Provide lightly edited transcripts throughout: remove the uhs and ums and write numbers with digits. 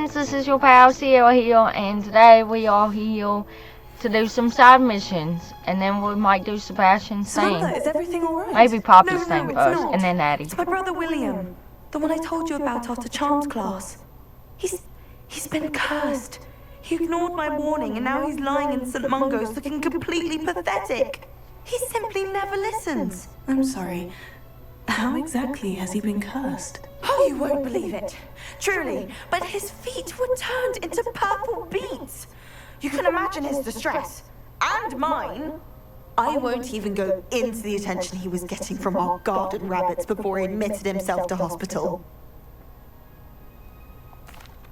friends, this is your pal Cierra here, and today we are here to do some side missions, and then we might do Sebastian's thing. Samantha, is everything alright? Maybe Poppy's No, thing it's first, not. and then Nattie. It's my brother William, the one I told you about after Charms class. He's been cursed. He ignored my warning, and now he's lying in St. Mungo's looking completely pathetic. He simply never listens. I'm sorry. How exactly has he been cursed? Oh, you won't believe it. Truly, but his feet were turned into purple beets. You can imagine his distress. And mine. I won't even go into the attention he was getting from our garden rabbits before he admitted himself to hospital.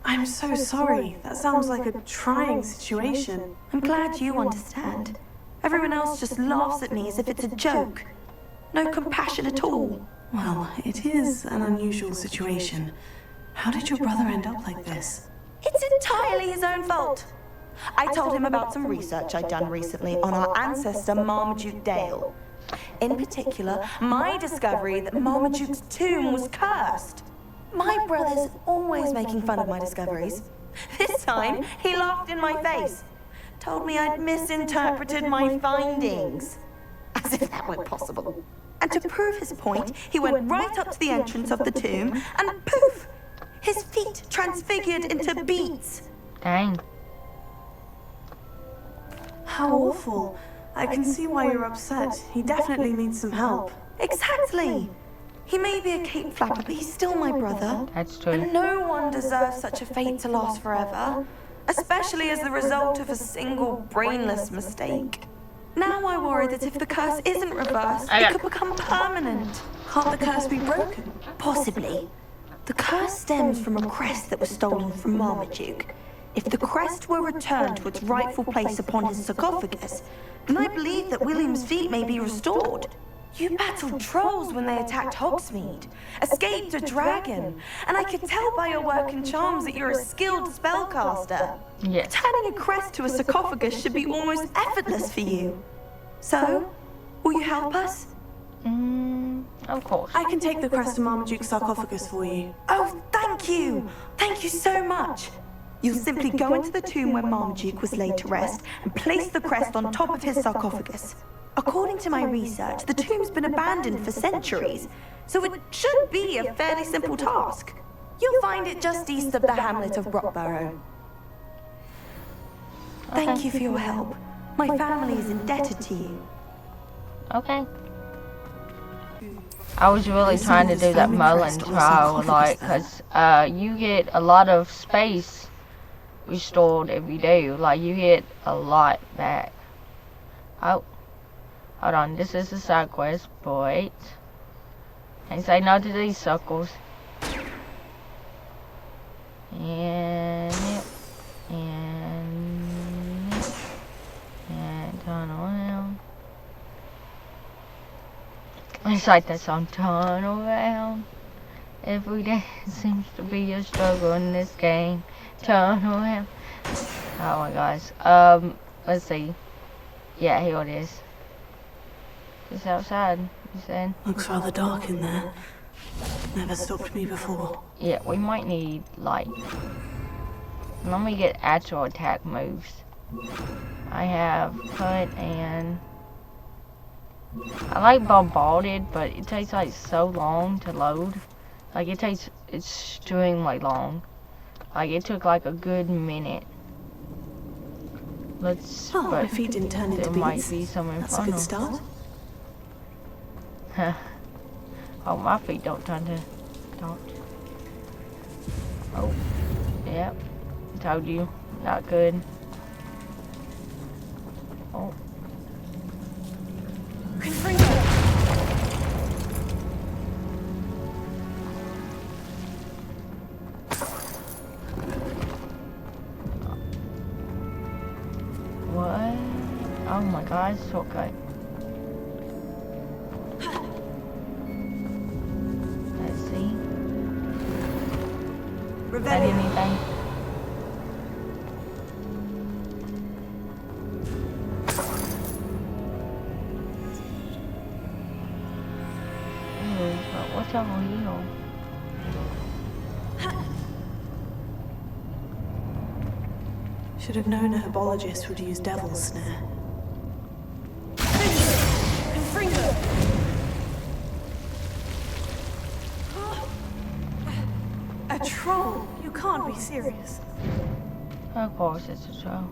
I'm so sorry. That sounds like a trying situation. I'm glad you understand. Everyone else just laughs at me as if it's a joke. No compassion at all. Well, it is an unusual situation. How did your brother end up like this? It's entirely his own fault. I told him about some research I'd done recently on our ancestor Marmaduke Dale. In particular, my discovery that Marmaduke's tomb was cursed. My brother's always making fun of my discoveries. This time, he laughed in my face. Told me I'd misinterpreted my findings. As if that were possible. And to prove his point, he went right up to the entrance of the tomb, and poof! His feet transfigured into beets. Dang. How awful. I can see why you're upset. He definitely needs some help. Exactly. He may be a cape flapper, but he's still my brother. That's true. And no one deserves such a fate to last forever. Especially as the result of a single brainless mistake. Now I worry that if the curse isn't reversed, it could become permanent. Can't the curse be broken? Possibly. The curse stems from a crest that was stolen from Marmaduke. If the crest were returned to its rightful place upon his sarcophagus, then I believe that William's feet may be restored. You battled trolls when they attacked Hogsmeade, escaped a dragon, and I could tell by your work and charms that you're a skilled spellcaster. Yes. Turning a crest to a sarcophagus should be almost effortless for you. So, will you help us? Of course. I can take the crest to Marmaduke's sarcophagus for you. Oh, thank you! Thank you so much! You'll simply go into the tomb where Marmaduke was laid to rest and place the crest on top of his sarcophagus. According to my research, the tomb's been abandoned for centuries, so it should be a fairly simple task. You'll find it just east of the hamlet of Rockborough. Thank you for your help. My family is indebted to you. Okay. I was really trying to do that Mullen trial, like, because you get a lot of space restored if you do. Like, you get a lot back. Oh. Hold on, this is a side quest, boys. And say no to these suckles. And yep. And yep. And turn around. It's like that song, turn around. Every day seems to be a struggle in this game. Turn around. Oh my gosh. Let's see. Yeah, here it is. Just outside, you said? Looks rather dark in there. Never stopped me before. Yeah, we might need light. Let me get actual attack moves. I have cut and... I like bombarded, but it takes like so long to load. Like it's extremely long. Like it took like a good minute. Let's... Oh, my feet didn't turn into beets. There might be some That's a good start. Oh, my feet don't turn to... Don't. Oh. Yep. Told you. Not good. Oh. What? Oh my god, shortcut. Ready anything? Ooh, but what's over here? Should have known a herbologist would use devil's snare. A troll? You can't be serious. Of course it's a troll.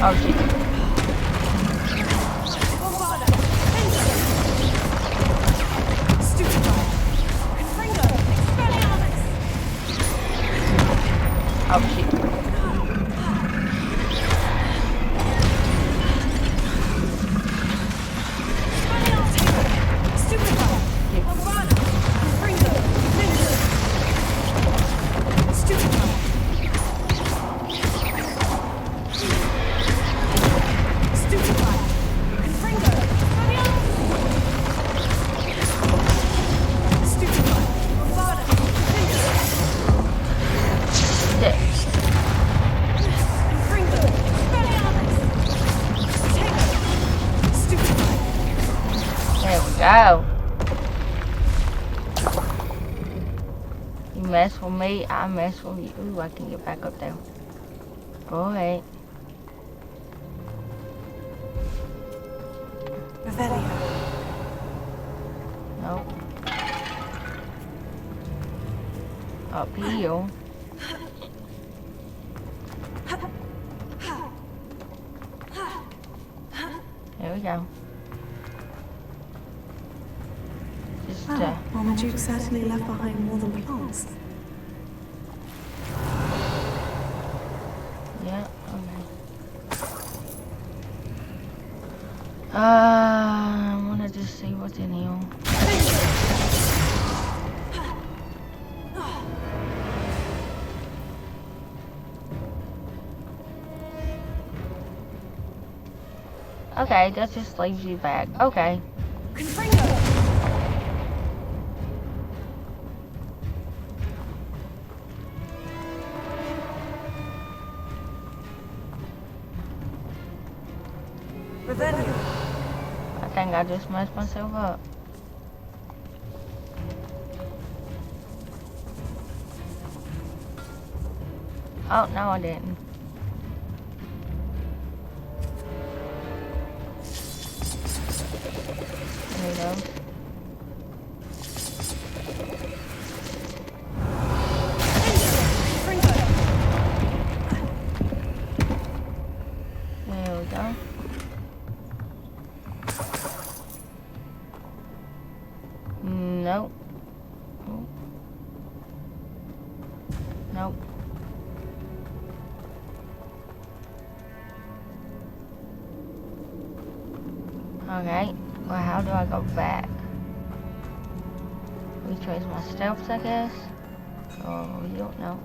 Oh shit. Oh shit. Go. You mess with me, I mess with you. Ooh, I can get back up there. Go ahead. Revelio. Nope. Uphill. There we go. Marmaduke certainly left behind more than plants. Yeah, okay. I wanna just see what's in here. Okay, that just leaves you back. Okay. I think I just messed myself up. Oh, no I didn't. There we go. There we go. Nope. Nope. Okay. Well, how do I go back? Retrace my steps, I guess. Oh, you don't know.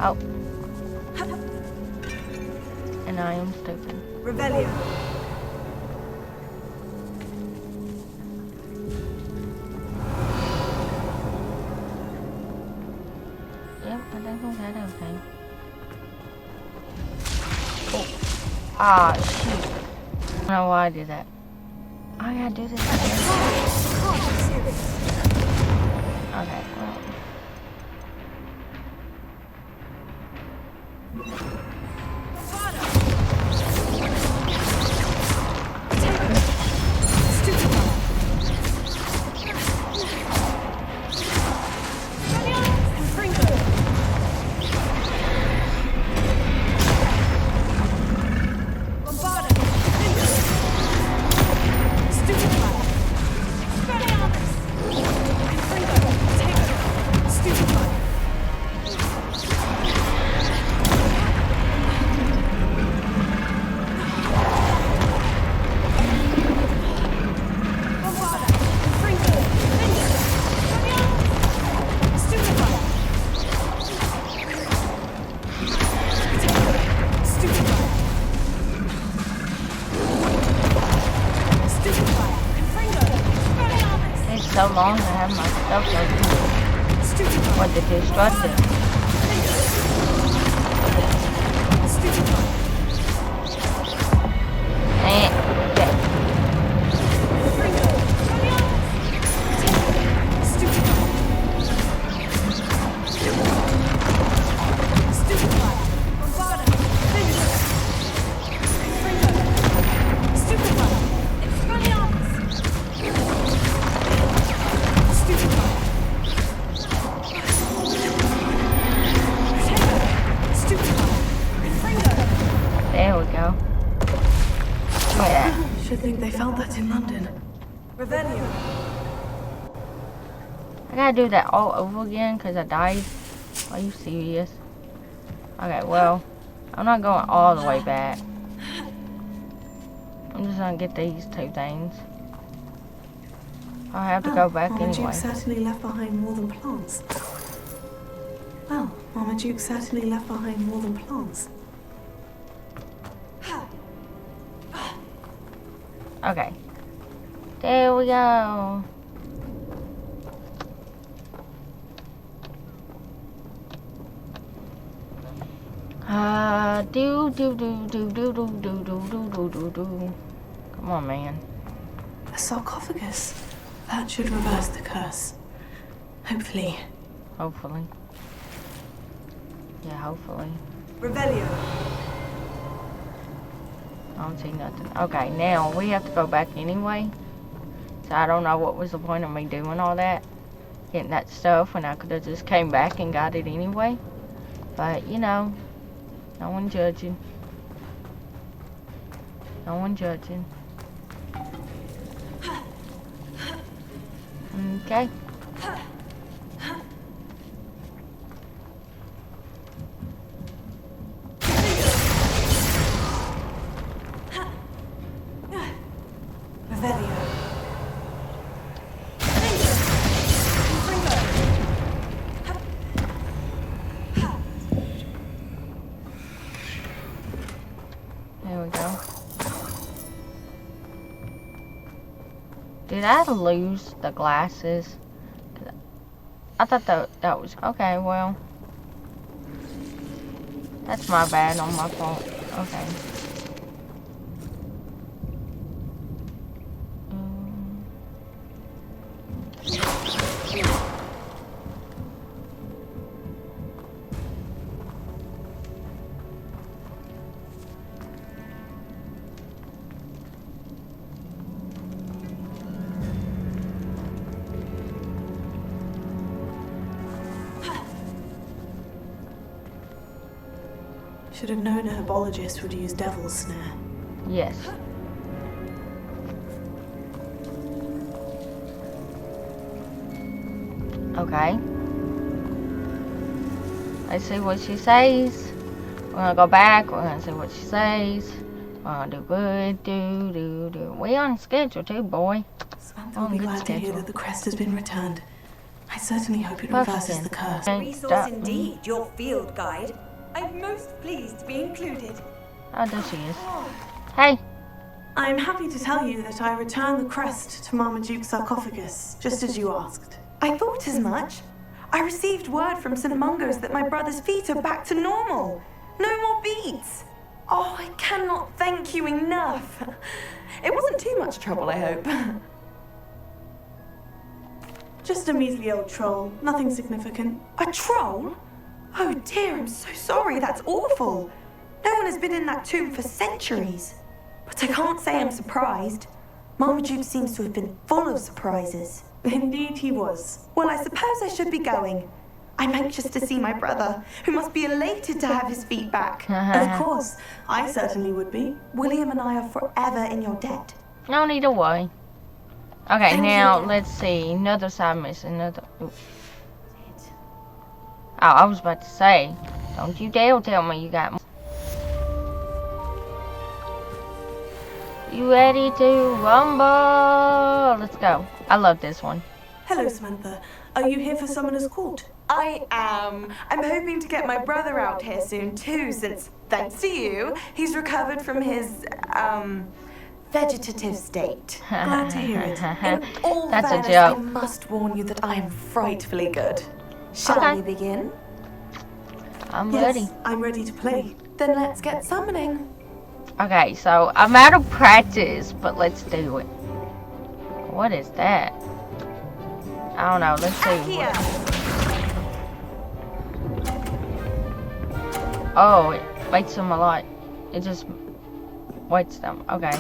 Oh. And I am stupid. Revelio. Yep, I think we got everything. Oh. Ah, shoot. I don't know why I did that. I gotta do this again. Okay, well. long to have my stuff ready. What the destructive? And okay. There we go. Yeah. Should think they felt that in London. Revelio. I gotta do that all over again because I died. Are you serious? Okay, well, I'm not going all the way back. I'm just gonna get these two things. I'll have to go back Mama anyway. Duke certainly left behind more than plants. Well, Mama Duke certainly left behind more than plants. Okay. There we go. Do do do do do do do do do do do do. Come on, man. A sarcophagus. That should reverse the curse. Hopefully. Hopefully. Yeah, hopefully. Revelio. I don't see nothing. Okay, now we have to go back anyway. So I don't know what was the point of me doing all that. Getting that stuff when I could have just came back and got it anyway. But, you know, no one judging. No one judging. Okay. Revelio. There we go. Did I lose the glasses? I thought that was... Okay, well. That's my bad on my fault. Okay. Should have known a herbologist would use devil's snare. Yes. Okay. Let's see what she says. We're gonna go back. We're gonna see what she says. We're gonna do good. Do. We on schedule too, boy. Samantha will be glad to hear that the crest has been returned. I certainly hope it reverses the curse. Resource indeed, your field guide. I'm most pleased to be included. Oh, there she is. Hey. I'm happy to tell you that I returned the crest to Marmaduke's sarcophagus, just as you asked. I thought as much. I received word from St. Mungo's that my brother's feet are back to normal. No more beats. Oh, I cannot thank you enough. It wasn't too much trouble, I hope. Just a measly old troll, nothing significant. A troll? Oh dear, I'm so sorry, that's awful. No one has been in that tomb for centuries. But I can't say I'm surprised. Marmaduke seems to have been full of surprises. Indeed he was. Well, I suppose I should be going. I'm anxious to see my brother, who must be elated to have his feet back. Of course, I certainly would be. William and I are forever in your debt. No need to worry. Okay, Thank now you. let's see. Another side mission. Another. Oops. Oh, I was about to say, don't you dare tell me you got more. You ready to rumble? Let's go. I love this one. Hello, Samantha. Are you here for Summoner's Court? I am. I'm hoping to get my brother out here soon too, since, thanks to you, he's recovered from his, vegetative state. Glad to hear it. In all That's a fairness, joke. I must warn you that I am frightfully good. Shall Okay. we begin? I'm Yes, ready. I'm ready to play. Then let's get summoning. Okay, so I'm out of practice, but let's do it. What is that? I don't know. Let's see. Accio! Oh, it waits them a lot. It just waits them. Okay.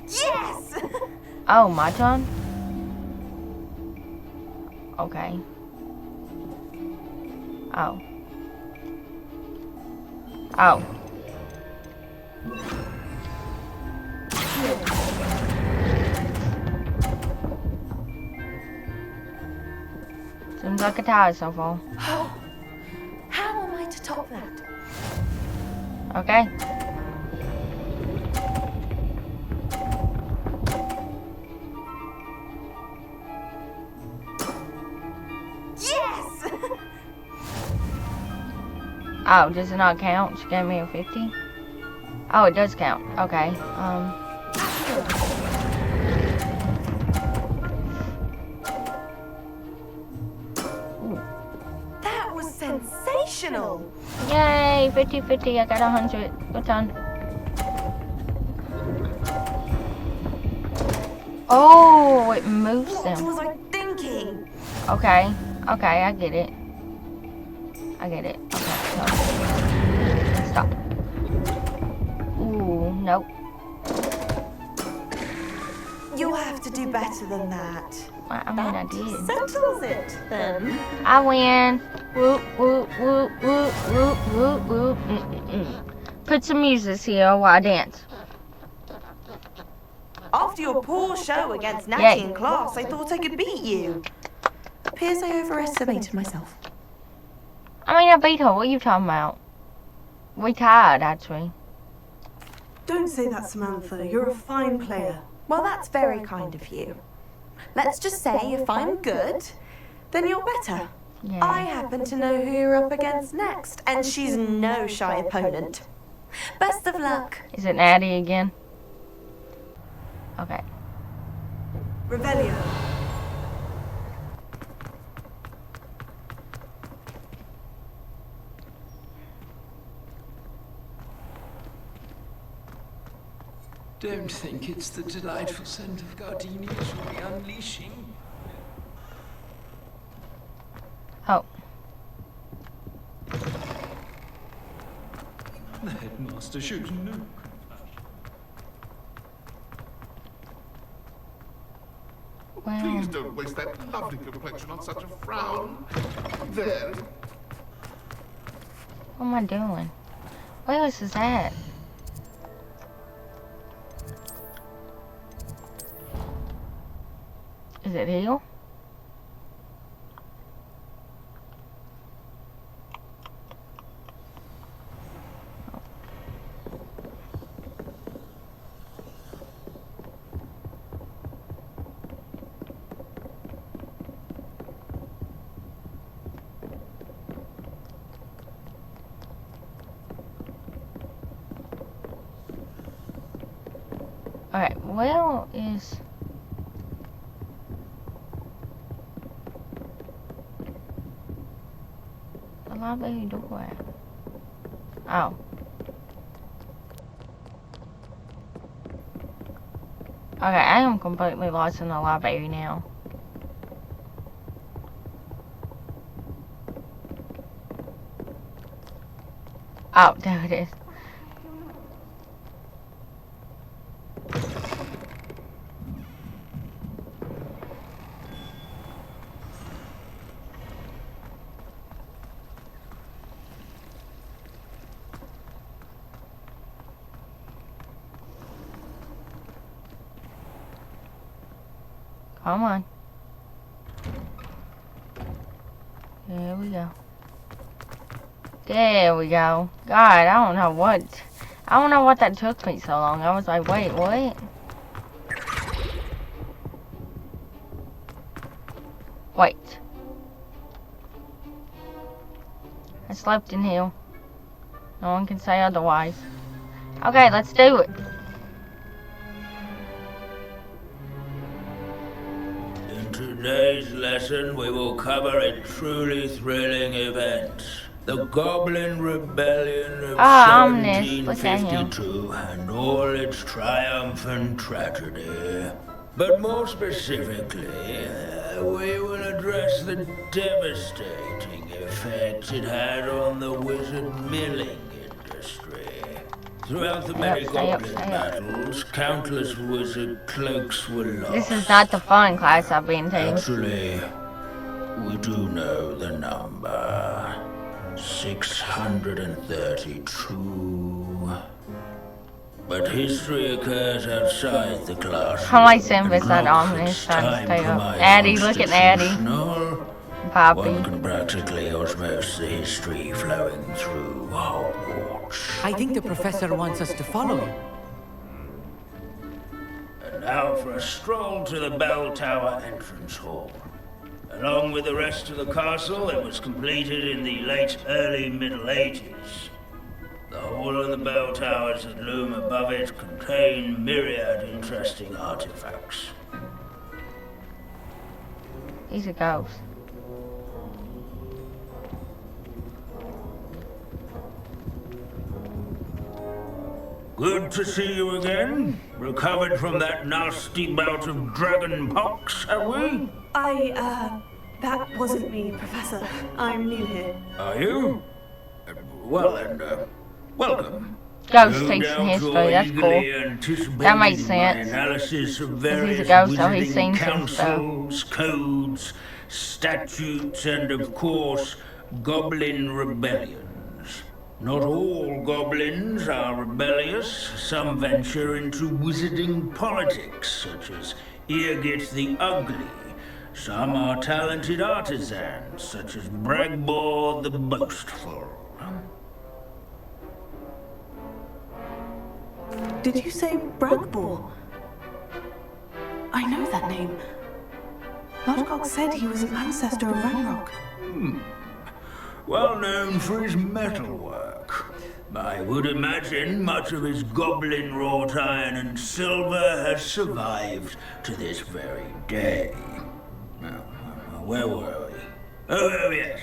Yes! Oh, my turn? Okay. Oh. Oh. Seems like a tie so far. How am I to top that? Okay. Yes! Oh, does it not count? She gave me a 50? Oh, it does count. Okay. That was sensational! Yay! 50-50. I got 100. Good time. Oh, it moves What them. was I thinking? Okay. Okay, I get it. I get it. Okay, so. Stop. Ooh, nope. You'll have to do better than that. I mean, I did. Settles it, then. I win. Whoop, whoop, whoop, whoop, whoop, whoop, whoop. Put some music here while I dance. After your poor show against Nattie Yay. in class, I thought I could beat you. Appears I overestimated myself. I mean, I beat her. What are you talking about? We tied, actually. Don't say that, Samantha. You're a fine player. Well, that's very kind of you. Let's just say if I'm good, then you're better. Yeah. I happen to know who you're up against next, and she's no shy opponent. Best of luck. Is it Nattie again? Okay. Revelio. Don't think it's the delightful scent of gardenias you'll be unleashing. Oh. The headmaster shows no. Well, Please don't waste that lovely complexion on such a frown. There. what am I doing? What else is that? Is it heal? Alright, where is... the library door at? Oh. Okay, I am completely lost in the library now. Oh, there it is. Come on. There we go. There we go. God, I don't know what that took me so long. I was like, wait, what? Wait. I slept in here. No one can say otherwise. Okay, let's do it. lesson, we will cover a truly thrilling event. The Goblin Rebellion of Ominous. Look at him. 1752 and all its triumph and tragedy. But more specifically, we will address the devastating effect it had on the wizard milling industry. Throughout the many goblin battles, countless wizard cloaks were lost. This is not the fun class I've been to. Actually, we do know the number. 632. But history occurs outside the classroom. I like seeing this that ominous trying to stay up. Nattie, look at Nattie. Poppy. One can practically osmose the history flowing through Hogwarts. I think the professor wants us to follow him. And now for a stroll to the bell tower entrance hall. Along with the rest of the castle, it was completed in the late early Middle Ages. The whole of the bell towers that loom above it contain myriad interesting artifacts. He's a ghost. Good to see you again. Recovered from that nasty bout of dragon pox, have we? That wasn't me, Professor. I'm new here. Are you? Well then, welcome. Ghost teaching history, that's cool. That makes sense. Analysis of He's various a ghost, so he's wizarding seen some stuff. councils, codes, statutes, and of course, goblin rebellions. Not all goblins are rebellious. Some venture into wizarding politics, such as Eargit the Ugly. Some are talented artisans, such as Bragbor the Boastful. Did you say Bragbor? I know that name. Lodgok said he was an ancestor of Ranrock. Well known for his metalwork. I would imagine much of his goblin wrought iron and silver has survived to this very day. Now, where were we? Oh yes.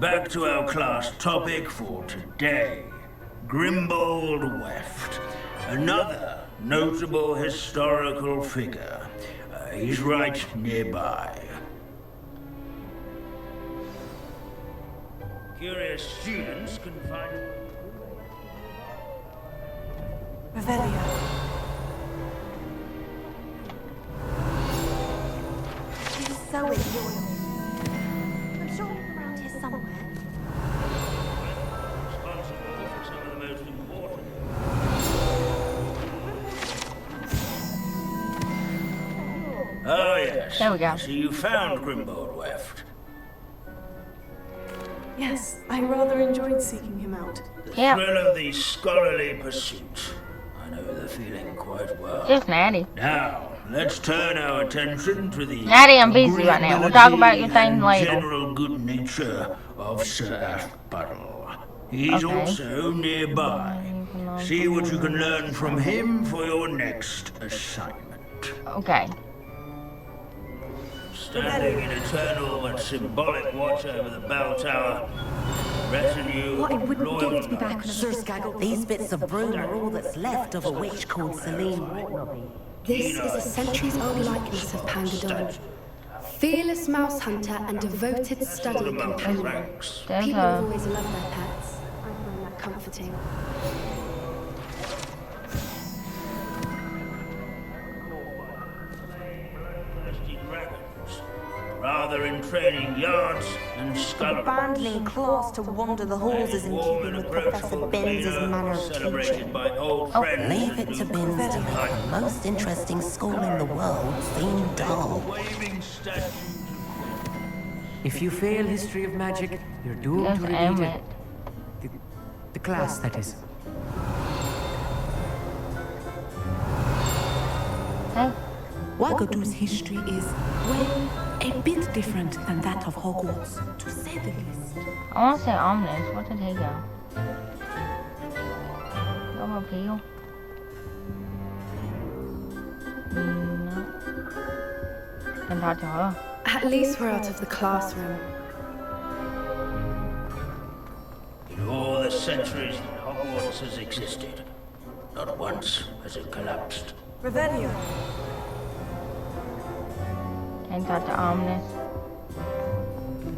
Back to our class topic for today. Grimbold Weft. Another notable historical figure. He's right nearby. Curious students can find... Revelio. He's so enjoyable. I'm sure he's around here somewhere. Responsible for some of the most important. Oh yes. There we go. So you found Grimbold Weft. Yes, I rather enjoyed seeking him out. The Yep. thrill of the scholarly pursuit. I know the feeling quite well. Just Nattie. Now, let's turn our attention to the Nattie, I'm busy right now. We'll talk about your thing and later. general good nature of Sir Ashbuttle. He's Okay. also nearby. See what you can learn from him for your next assignment. Okay. Standing in eternal and symbolic watch over the bell tower, retinue What, it wouldn't loyal get to be back on a Sir Skaggle, These bits of broom are all that's left of a witch called Celine Whitnobby. This is a centuries-old likeness of Pangadon. Fearless mouse hunter and devoted study companion. ranks. There's People have a... always loved their pets. I find that comforting. Thirsty dragons, rather in training yards and scullery. Abandoning class to wander the halls is in keeping with Professor Binns' manner of Celebrated teaching. by old friends. Leave it to Binns to make the most interesting school in the world seem dull. Waving statues. if you fail history of magic, you're doomed There's to repeat Emmett. it. The class, that is. Hey. Wagadu's history is, well, a bit different than that of Hogwarts, to say the least. I want to say ominous. What did he go? Go up here. No. Can talk to her. At least we're out of the classroom. In all the centuries that Hogwarts has existed, not once has it collapsed. Revelio. Can talk to Ominis.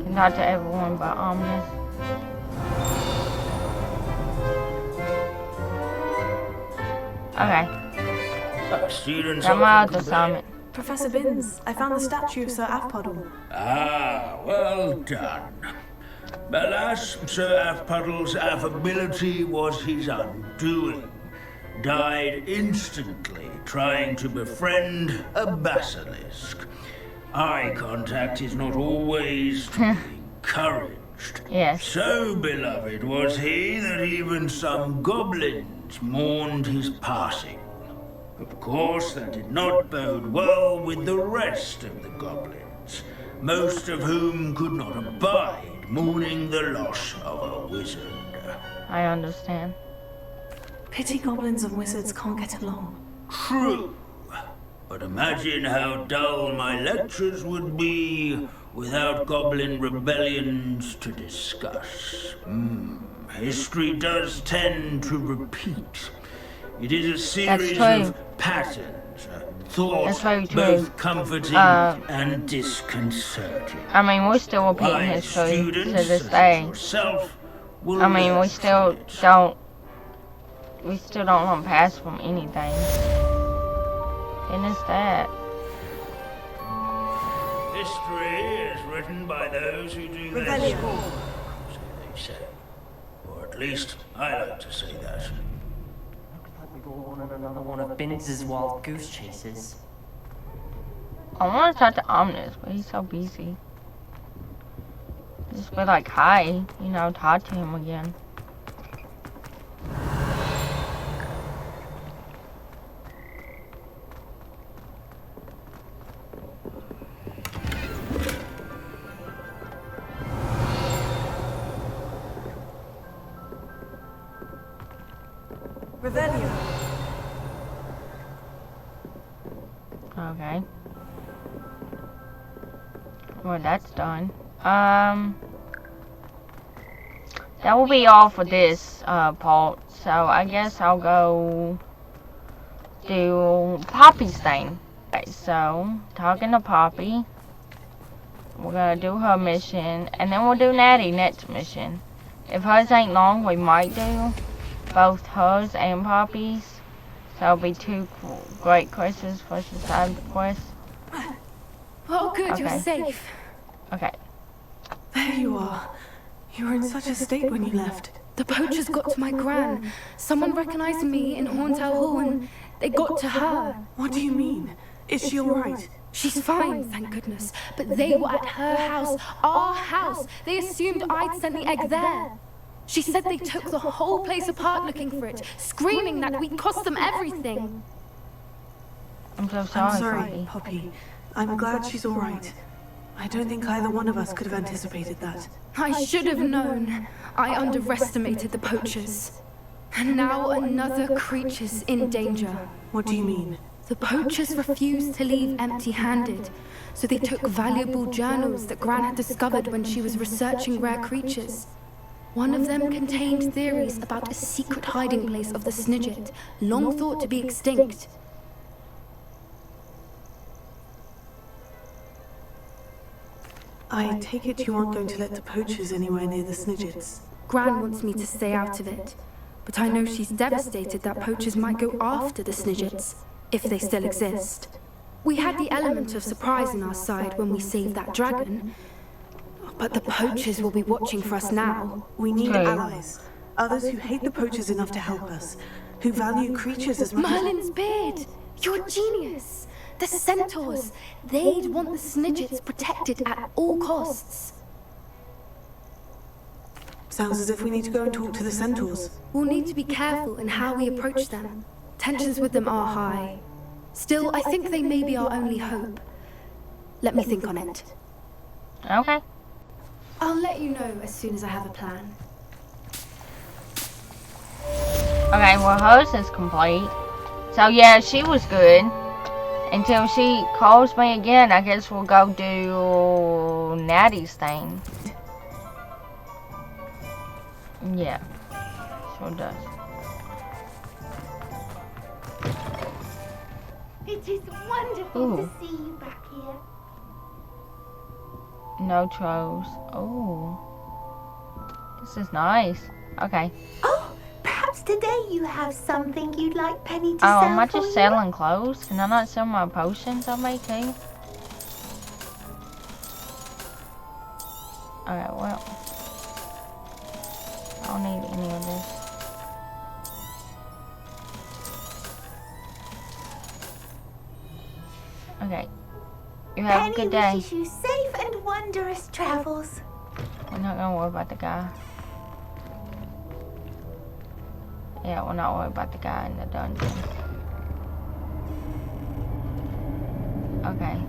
Can talk to everyone but Ominis. Okay. Students I'm out often of assignment. Professor Binns, I found the statue of Sir Afpuddle. Ah, well done. Alas, Sir Afpuddle's affability was his undoing. Died instantly trying to befriend a basilisk. Eye contact is not always to be encouraged. Yes. So beloved was he that even some goblins mourned his passing. Of course, that did not bode well with the rest of the goblins, most of whom could not abide mourning the loss of a wizard. I understand. Pity goblins and wizards can't get along. True. But imagine how dull my lectures would be without goblin rebellions to discuss. History does tend to repeat. It is a series of patterns, thoughts both comforting and disconcerting. I mean, we're still repeating history to this day. I mean, we still don't run past from anything. And it's that. History is written by those who do their school, so they say. Or at least I like to say that. We all want another one of Binns' wild goose chases. I want to talk to Ominis, but he's so busy. Just be like, hi, talk to him again. Revelio. Okay. Well, that's done. That will be all for this part. So I guess I'll go do Poppy's thing. Okay, so talking to Poppy, we're gonna do her mission, and then we'll do Nattie next mission. If hers ain't long, we might do both hers and Poppy's. So it'll be two great quests versus side quests. Oh, good, Okay. you're safe. Okay. There you are. You were in such a state when you left. The poachers got to my gran. Someone recognized me in Horntail Hall and they got to her. What do you mean? Is she all right? She's fine, thank goodness. But they were at her house, our house. They assumed I'd sent the egg there. She said they took the whole place apart looking for it, screaming that we'd cost them everything. I'm so I'm sorry, sorry, Poppy. Poppy. I'm glad she's all right. I don't think either one of us could have anticipated that. I should have known. I underestimated the poachers. And now another creature's in danger. What do you mean? The poachers refused to leave empty-handed, so they took valuable journals that Gran had discovered when she was researching rare creatures. One of them contained theories about a secret hiding place of the Snidget, long thought to be extinct. I take it you aren't going to let the poachers anywhere near the Snidgets. Gran wants me to stay out of it, but I know she's devastated that poachers might go after the Snidgets, if they still exist. We had the element of surprise on our side when we saved that dragon, but the poachers will be watching for us now. We need allies. Others who hate the poachers enough to help us. Who value creatures as much as... Merlin's beard! You're a genius! The centaurs! They'd want the Snidgets protected at all costs. Sounds as if we need to go and talk to the centaurs. We'll need to be careful in how we approach them. Tensions with them are high. Still, I think they may be our only hope. Let me think on it. Okay. I'll let you know as soon as I have a plan. Okay, well, hers is complete. So, yeah, she was good. Until she calls me again, I guess we'll go do Nattie's thing. Yeah, sure does. It is wonderful to see you back here. No trolls. Oh, this is nice. Okay. Oh, perhaps today you have something you'd like Penny to Oh, sell am I for just you? selling clothes? Can I not sell my potions I make too? Alright, well. I don't need any of this. Okay. You have Penny a good day. wishes you safe and wondrous travels. We're not gonna worry about the guy. Yeah, we're not worried about the guy in the dungeon. Okay.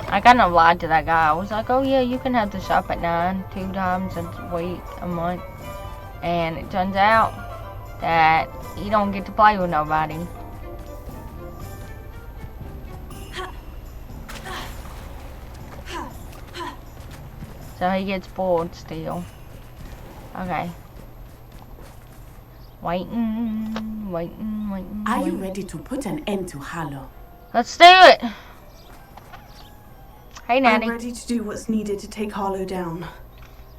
I kind of lied to that guy. I was like, oh yeah, you can have the shop at 9, 2 times a week, a month. And it turns out that he don't get to play with nobody. So he gets bored still. Okay. Waiting. Are you ready to put an end to Harlow? Let's do it! Hey, I'm Nattie. ready to do what's needed to take Harlow down.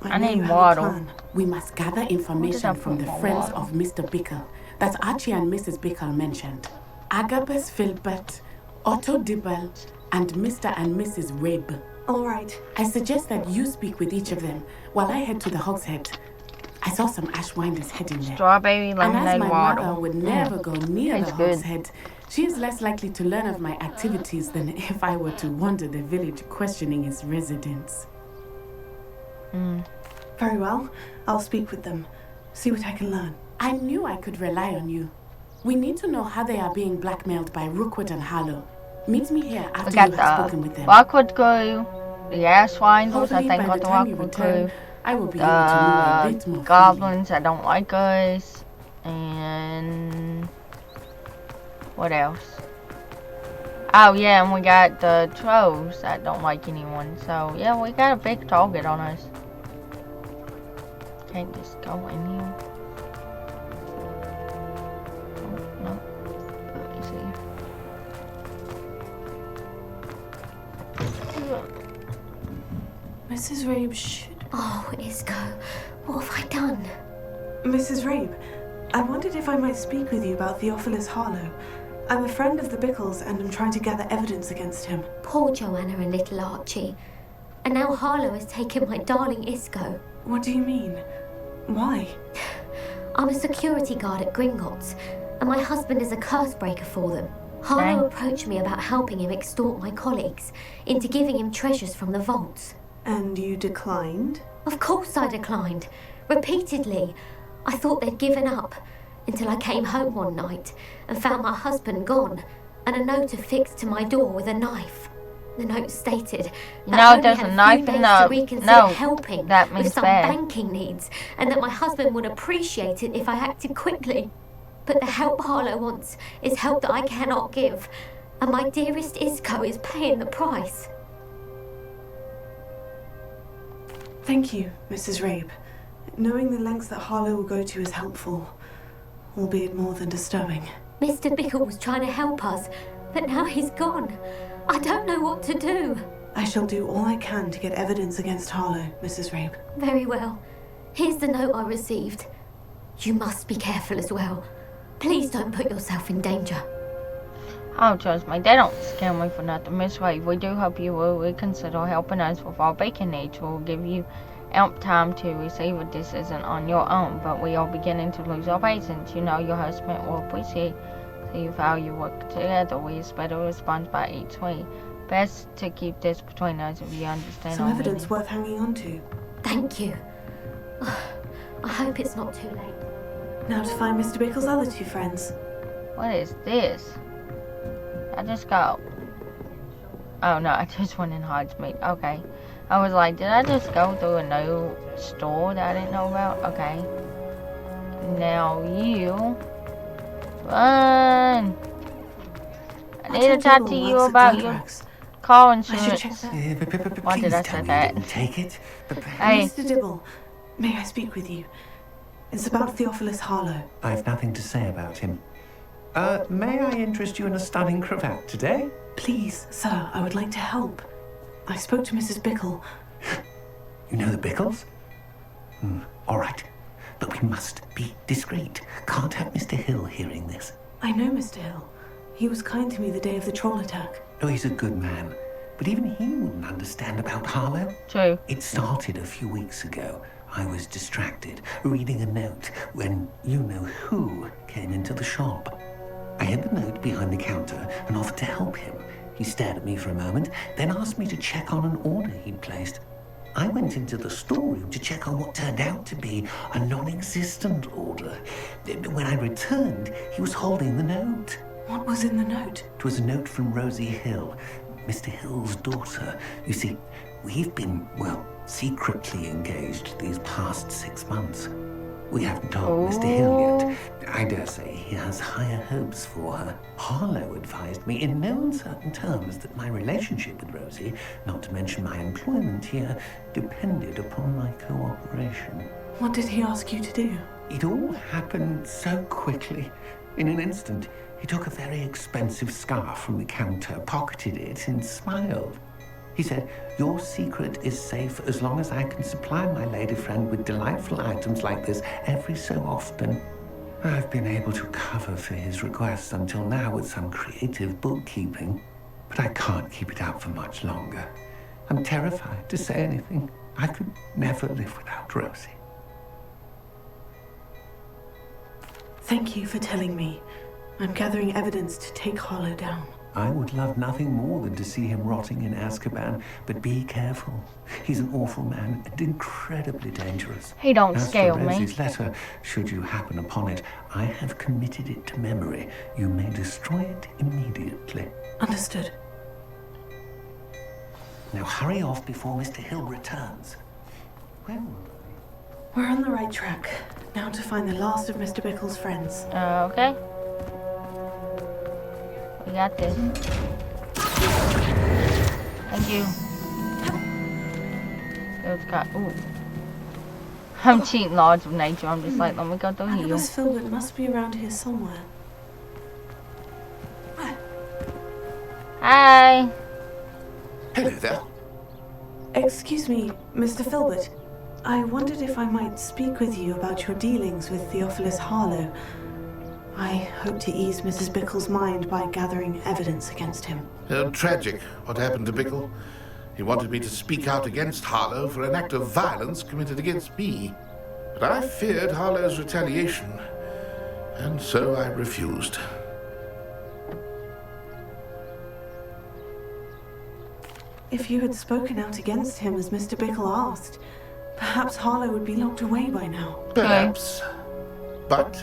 I know need you have a water. plan. We must gather information from the friends of Mr. Bickle that Archie and Mrs. Bickle mentioned. Agabus Philbert, Otto Dibble, and Mr. and Mrs. Rabe. All right. I suggest that you speak with each of them while I head to the Hog's Head. I saw some Ashwinders heading there. Strawberry And as lemonade my water. mother would never go near the Tastes Hog's good. Head, she is less likely to learn of my activities than if I were to wander the village questioning its residents. Very well. I'll speak with them. See what I can learn. I knew I could rely on you. We need to know how they are being blackmailed by Rookwood and Harlow. Meet me here We after got you have the spoken with them. Rockwood crew, the Ashwinders, I Hopefully, think by got the the time you Rockwood return, crew. I will be able to know a bit more. Goblins that don't like us. And what else? Oh yeah, and we got the trolls that don't like anyone. So yeah, we got a big target on us. Can't just go in here. Oh, no. Let me see. Mrs. Rabe should... Oh, Isco, what have I done? Mrs. Rabe, I wondered if I might speak with you about Theophilus Harlow. I'm a friend of the Bickles and I'm trying to gather evidence against him. Poor Joanna and little Archie. And now Harlow has taken my darling Isco. What do you mean? Why? I'm a security guard at Gringotts, and my husband is a curse breaker for them. Harlow approached me about helping him extort my colleagues into giving him treasures from the vaults. And you declined? Of course I declined. Repeatedly. I thought they'd given up, until I came home one night and found my husband gone, and a note affixed to my door with a knife. The note stated that No, there's a knife in to the reconsider note. helping That with means some bad. banking needs, and that my husband would appreciate it if I acted quickly. But the help Harlow wants is help that I cannot give, and my dearest Isco is paying the price. Thank you, Mrs. Rabe. Knowing the lengths that Harlow will go to is helpful, albeit more than disturbing. Mr. Bickle was trying to help us, but now he's gone. I don't know what to do. I shall do all I can to get evidence against Harlow, Mrs. Rabe. Very well. Here's the note I received. You must be careful as well. Please don't put yourself in danger. Oh, trust me, they don't scare me for nothing. Miss Wade, we do hope you will reconsider helping us with our bacon needs. We'll give you ample time to receive a decision on your own, but we are beginning to lose our patience. You know your husband will appreciate how you work together. We expect a response by each week. Best to keep this between us if you understand. Some our evidence meaning. worth hanging on to. Thank you. I hope it's not too late. Now to find Mr. Bickle's other two friends. What is this? I just got... Oh no, I just went in Hogsmeade. Okay. I was like, did I just go through a new store that I didn't know about? Okay. Now you... Run! I need to talk to you about your car I should check insurance. that. Why did I say that? Take it. Hey, Mr. Dibble, may I speak with you? It's about Theophilus Harlow. I have nothing to say about him. May I interest you in a stunning cravat today? Please, sir, I would like to help. I spoke to Mrs. Bickle. You know the Bickles? All right. But we must be discreet. Can't have Mr. Hill hearing this. I know Mr. Hill. He was kind to me the day of the troll attack. Oh, he's a good man. But even he wouldn't understand about Harlow. true. It started a few weeks ago. I was distracted, reading a note, when you-know-who came into the shop. I hid the note behind the counter and offered to help him. He stared at me for a moment, then asked me to check on an order he'd placed. I went into the storeroom to check on what turned out to be a non-existent order. When I returned, he was holding the note. What was in the note? It was a note from Rosie Hill, Mr. Hill's daughter. You see, we've been, secretly engaged these past 6 months. We haven't told Mr. Hill yet. I dare say he has higher hopes for her. Harlow advised me in no uncertain terms that my relationship with Rosie, not to mention my employment here, depended upon my cooperation. What did he ask you to do? It all happened so quickly. In an instant, he took a very expensive scarf from the counter, pocketed it, and smiled. He said, "Your secret is safe as long as I can supply my lady friend with delightful items like this every so often." I've been able to cover for his requests until now with some creative bookkeeping, but I can't keep it out for much longer. I'm terrified to say anything. I could never live without Rosie. Thank you for telling me. I'm gathering evidence to take Harlow down. I would love nothing more than to see him rotting in Azkaban, but be careful. He's an awful man and incredibly dangerous. He don't As scale for me. Rosie's letter, should you happen upon it, I have committed it to memory. You may destroy it immediately. Understood. Now hurry off before Mr. Hill returns. Where were we? We're on the right track. Now to find the last of Mr. Bickle's friends. Okay. We got this. Thank you. It's got, ooh. I'm cheating laws of nature. I'm just like, let me go through here. Agabus Filbert must be around here somewhere. Hi. Hello there. Excuse me, Mr. Filbert. I wondered if I might speak with you about your dealings with Theophilus Harlow. I hope to ease Mrs. Bickle's mind by gathering evidence against him. Tragic, what happened to Bickle. He wanted me to speak out against Harlow for an act of violence committed against me. But I feared Harlow's retaliation, and so I refused. If you had spoken out against him as Mr. Bickle asked, perhaps Harlow would be locked away by now. Perhaps. But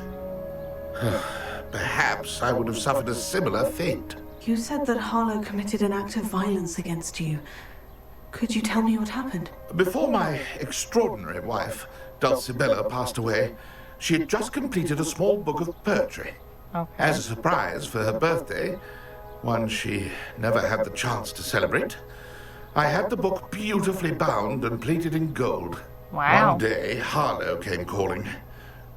perhaps I would have suffered a similar fate. You said that Harlow committed an act of violence against you. Could you tell me what happened? Before my extraordinary wife, Dulcibella, passed away, she had just completed a small book of poetry. Okay. As a surprise for her birthday, one she never had the chance to celebrate, I had the book beautifully bound and plated in gold. Wow. One day, Harlow came calling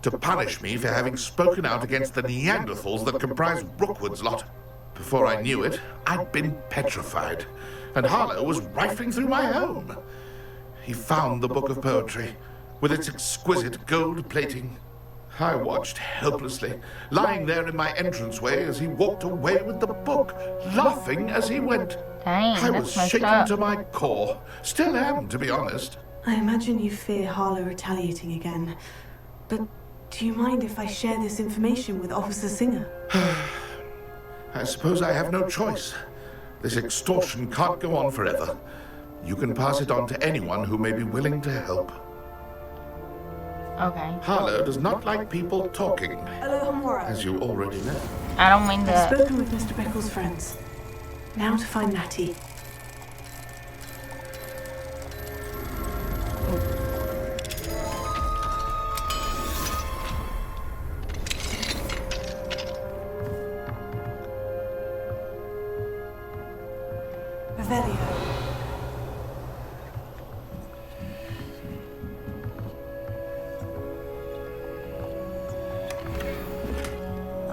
to punish me for having spoken out against the Neanderthals that comprise Rookwood's lot. Before I knew it, I'd been petrified, and Harlow was rifling through my home. He found the book of poetry, with its exquisite gold plating. I watched helplessly, lying there in my entranceway as he walked away with the book, laughing as he went. Dang, I that's was messed shaken up. to my core. Still am, to be honest. I imagine you fear Harlow retaliating again. But do you mind if I share this information with Officer Singer? I suppose I have no choice. This extortion can't go on forever. You can pass it on to anyone who may be willing to help. Okay. Harlow does not like people talking, Aloha. as you already know. I don't mean I've to. spoken with Mr. Bickle's friends. Now to find Nattie.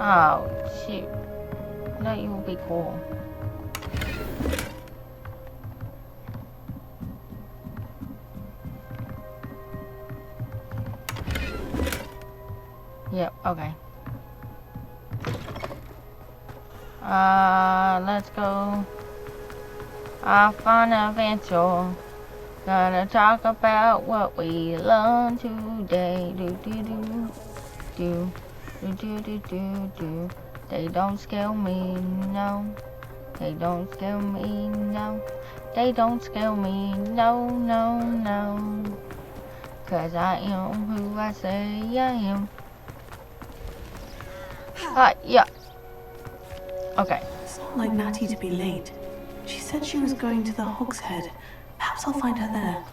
Oh, shoot. I thought you would be cool. Yep, okay. Let's go. Off on an adventure. Gonna talk about what we learned today. Do do do do do do do do do. They don't scare me, no. They don't scare me, no. They don't scare me, no, no, no. 'Cause I am who I say I am. Yeah. Okay. It's not like Nattie to be late. She said she was going to the Hog's Head. Perhaps I'll find her there.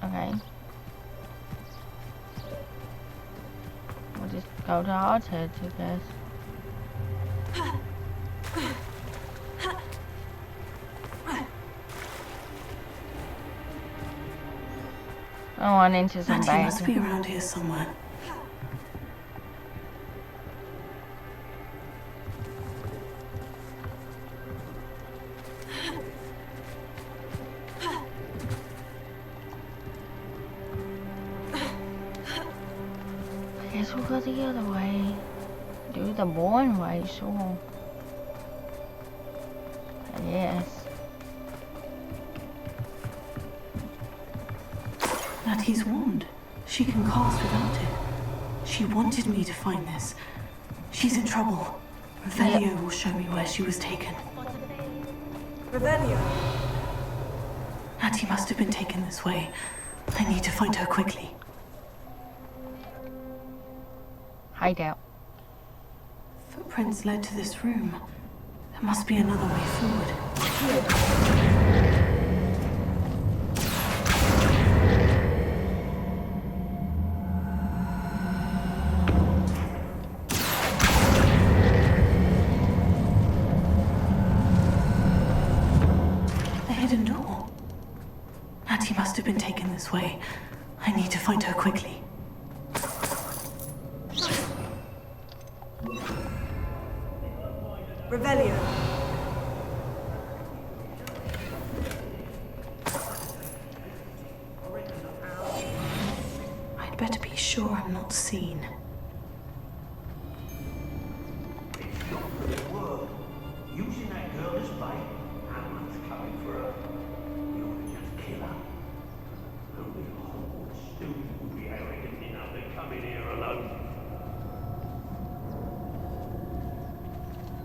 Okay. We'll just go to Hog's Head, I guess. I went into some Nattie must bank. be around here somewhere. Guess we'll go the other way. Do the boring way, sure. Yes. Nattie's wand. She can cast without it. She wanted me to find this. She's in trouble. Revelio will show me where she was taken. Revelio. Nattie must have been taken this way. I need to find her quickly. Hideout. Footprints led to this room. There must be another way forward. The hidden door. Nattie must have been taken this way. I need to find her quickly. Revelio. I'd better be sure I'm not seen. Using that girl as bait, Harlow's coming for her. You ought to just kill her. Only a Hogwarts student would be arrogant enough to come in here alone.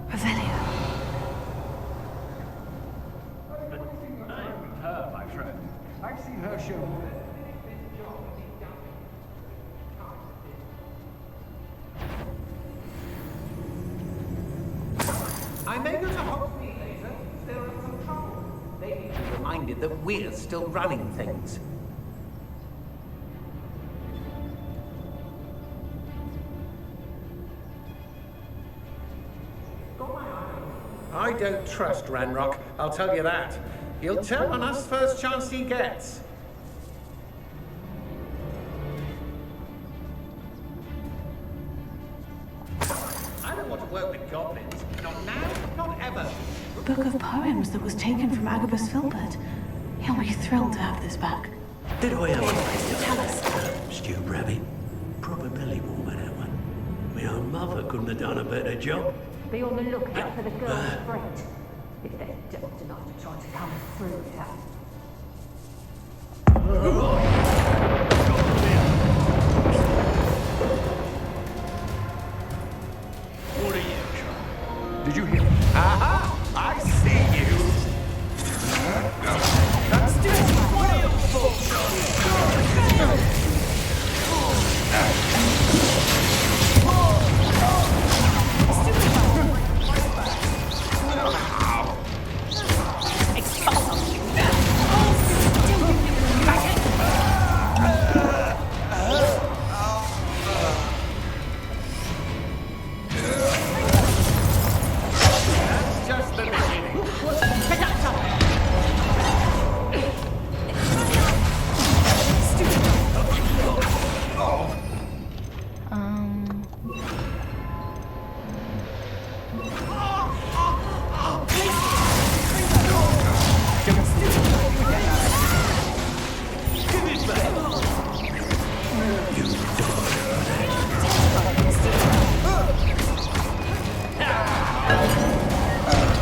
Revelio. I'm with her, my friend. I've seen her show. I may go to Hogsmeade later if there are some trouble. They need to be reminded that we're still running things. I don't trust Ranrock, I'll tell you that. He'll tell on us first chance he gets. I don't want to work with goblins. Not now, not ever. Book of poems that was taken from Agabus Filbert. He'll be thrilled to have this back. Did I have tell us? Stew Rabe. Proper belly warmer, that one. My own mother couldn't have done a better job. Be on the lookout for the girl's friend. If they're daft enough to try to come through here. What are you trying? Did you hear? Aha! I see you! That's just one of your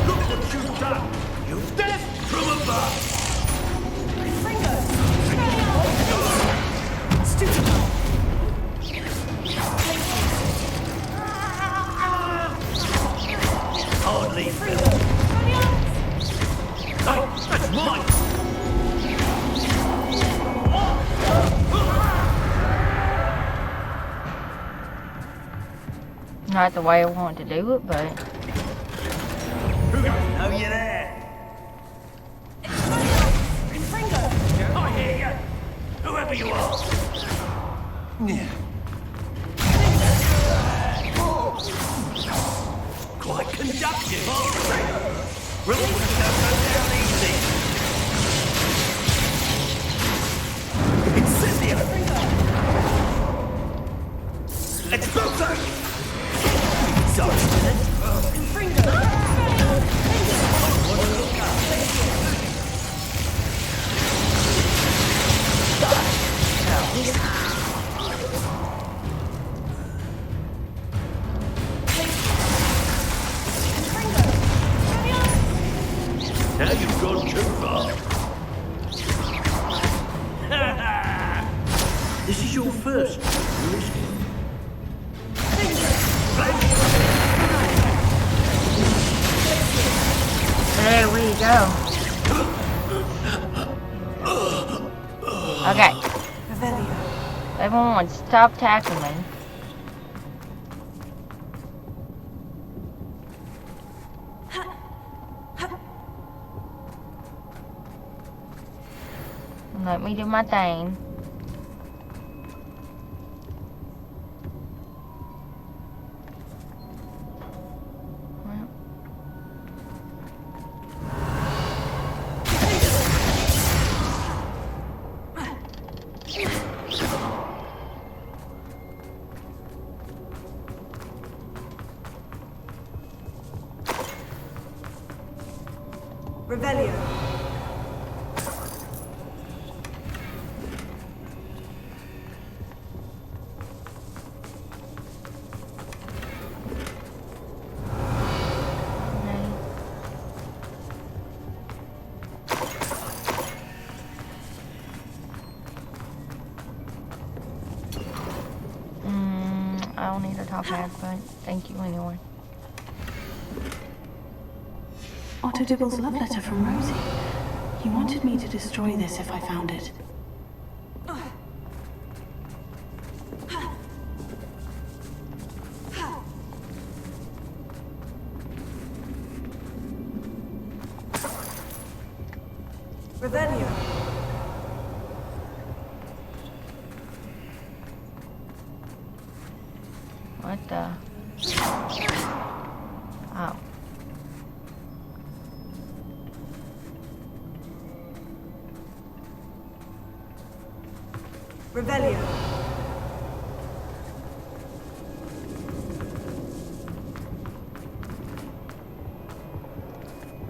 Look what you've done! You've death from above! Hardly. No, that's mine! Not the way I want to do it, but... Oh, you're there! I hear you! Whoever you are! Yeah. Quite conductive, aren't you? Rules don't go down easy! Incendio! Exploso! Sorry, now you've gone too far. This is your first, isn't it? There we go. Okay. Everyone, stop attacking me. Let me do my thing. I don't need a top hat, but thank you anyway. Otto Dibble's love letter from Rosie. He wanted me to destroy this if I found it. Revelio. What the? Oh. Revelio.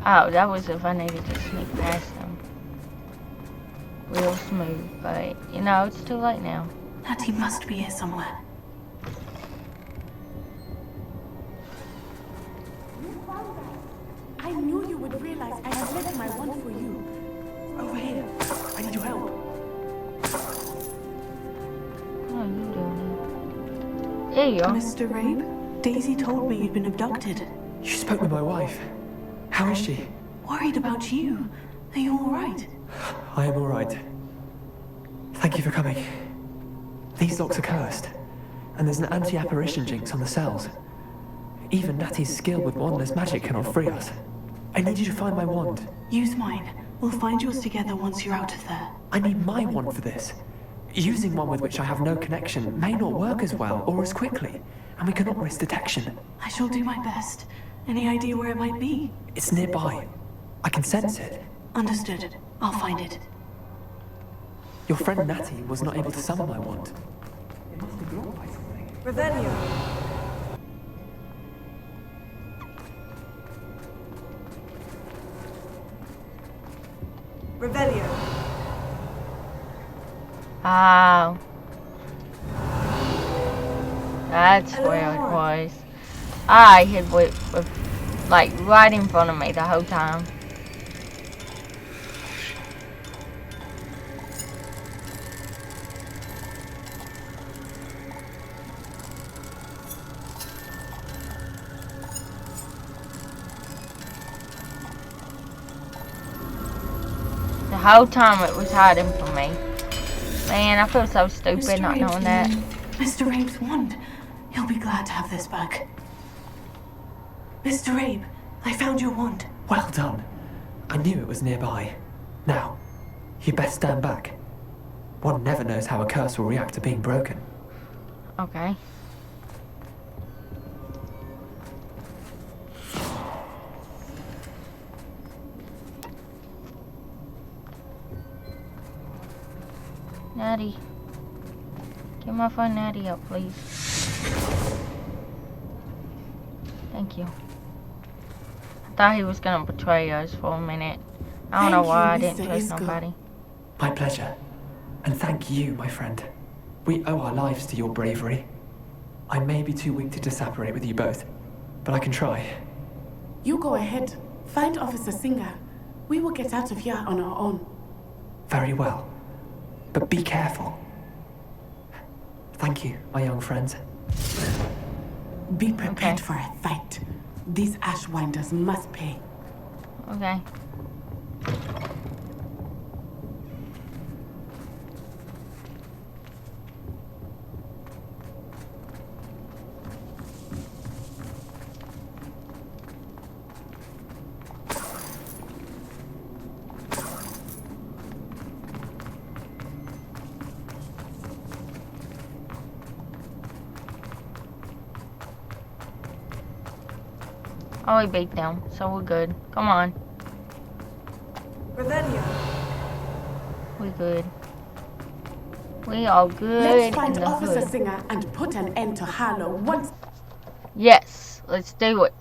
Oh, that was if I needed to sneak past them. Real smooth, but you know, it's too late now. Nattie must be here somewhere. I knew you would realize I had left my wand for you. Over here. I need your help. What are you doing? There you are. Mr. Rabe, Daisy told me you'd been abducted. You spoke with my wife. How is she? Worried about you. Are you all right? I am all right. Thank you for coming. These locks are cursed, and there's an anti-apparition jinx on the cells. Even Nattie's skill with wandless magic cannot free us. I need you to find my wand. Use mine. We'll find yours together once you're out of there. I need my wand for this. Using one with which I have no connection may not work as well or as quickly, and we cannot risk detection. I shall do my best. Any idea where it might be? It's nearby. I can sense it. Understood. I'll find it. Your friend Nattie was not able to summon my wand. It must be blocked by something. Revelio. Revelio. Oh. That's where it was. I hid with like right in front of me the whole time. The whole time it was hiding from me. Man, I feel so stupid not knowing that. Mr. Rabe's wand. He'll be glad to have this back. Mr. Rabe, I found your wand. Well done. I knew it was nearby. Now, you best stand back. One never knows how a curse will react to being broken. Okay. Nattie. Get my friend Nattie up, please. Thank you. I thought he was gonna betray us for a minute. I don't know why I didn't trust nobody. My pleasure. And thank you, my friend. We owe our lives to your bravery. I may be too weak to disapparate with you both, but I can try. You go ahead. Find Officer Singer. We will get out of here on our own. Very well. But be careful. Thank you, my young friends. Be prepared for a fight. These Ashwinders must pay. Okay. Oh, we beat them, so we're good. Come on. Revelio. We good. We all good. Let's find Officer Singer and put an end to Harlow once. Yes, let's do it.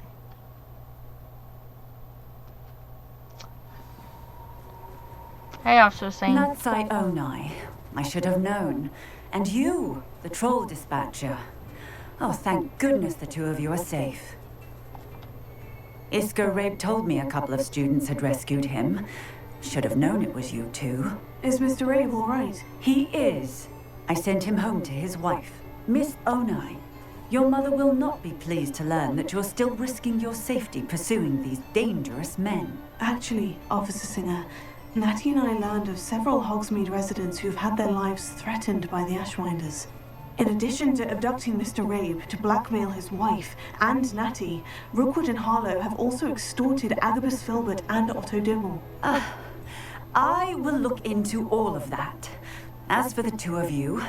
Hey, Officer Singer. Nattie Onai. I should have known. And you, the troll dispatcher. Oh, thank goodness the two of you are safe. Isker Rabe told me a couple of students had rescued him. Should have known it was you two. Is Mr. Rabe all right? He is. I sent him home to his wife. Miss Onai, your mother will not be pleased to learn that you're still risking your safety pursuing these dangerous men. Actually, Officer Singer, Nattie and I learned of several Hogsmeade residents who've had their lives threatened by the Ashwinders. In addition to abducting Mr. Rabe to blackmail his wife and Nattie, Rookwood and Harlow have also extorted Agabus Filbert and Otto Dibble. I will look into all of that. As for the two of you,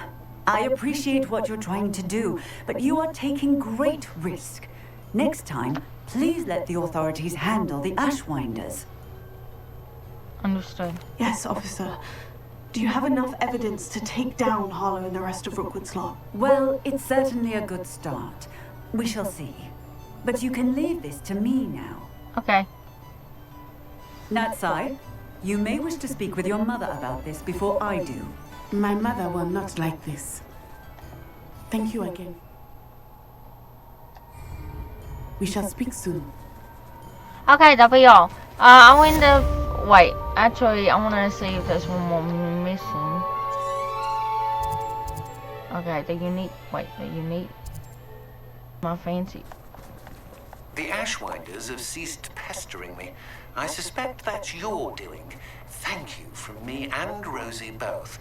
I appreciate what you're trying to do, but you are taking great risk. Next time, please let the authorities handle the Ashwinders. Understood. Yes, officer. Do you have enough evidence to take down Harlow and the rest of Rookwood's lot? Well, it's certainly a good start. We shall see. But you can leave this to me now. Okay. Natsie, you may wish to speak with your mother about this before I do. My mother will not like this. Thank you again. We shall speak soon. Okay, that'll be all. I went to... Wait, actually, I want to see if there's one more missing. Okay, the unique... Wait, the unique... My fancy... The Ashwinders have ceased pestering me. I suspect that's your doing. Thank you from me and Rosie both.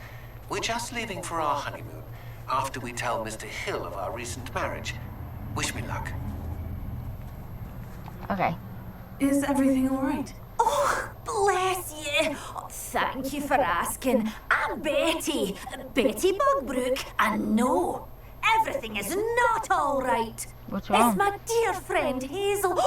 We're just leaving for our honeymoon, after we tell Mr. Hill of our recent marriage. Wish me luck. Okay. Is everything all right? Oh, bless you. Oh, thank you for asking. I'm Betty. Betty Bugbrook. And no, everything is not all right. What's wrong? It's my dear friend Hazel.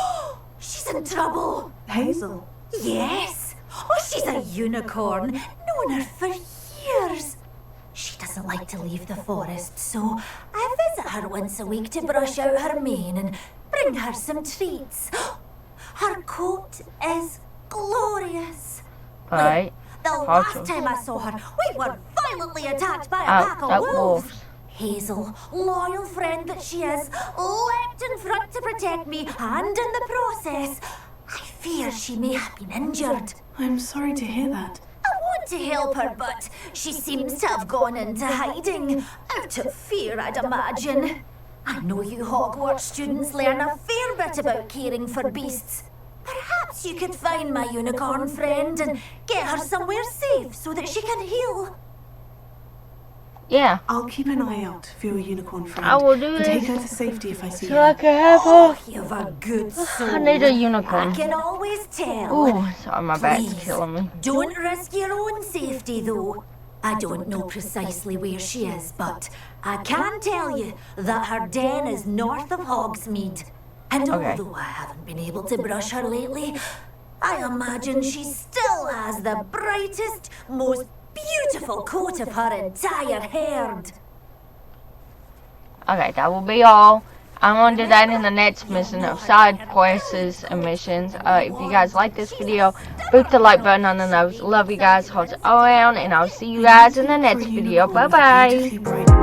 She's in trouble. Hazel? Yes. Oh, she's a unicorn. Known her for years. She doesn't like to leave the forest, so I visit her once a week to brush out her mane and bring her some treats. Her coat is glorious. Alright. The last time I saw her, we were violently attacked by a pack of wolves. Hazel, loyal friend that she is, leapt in front to protect me, and in the process, I fear she may have been injured. I'm sorry to hear that. I want to help her, but she seems to have gone into hiding. Out of fear, I'd imagine. I know you Hogwarts students learn a fair bit about caring for beasts. Perhaps you could find my unicorn friend and get her somewhere safe so that she can heal. Yeah. I'll keep an eye out for your unicorn friend. I will do and this. take her to safety if I see So her. I can have her. Oh, you've a good soul. I need a unicorn. I can always tell. Ooh, sorry, my back's Please, killing me. don't risk your own safety, though. I don't know precisely where she is, but I can tell you that her den is north of Hogsmeade. And although I haven't been able to brush her lately, I imagine she still has the brightest, most beautiful coat of her entire herd. Okay, that will be all. I'm going to do that in the next mission of side quests and missions. If you guys like this video, boot the like button on the nose. Love you guys. Hold it all around, and I'll see you guys in the next video. Bye-bye.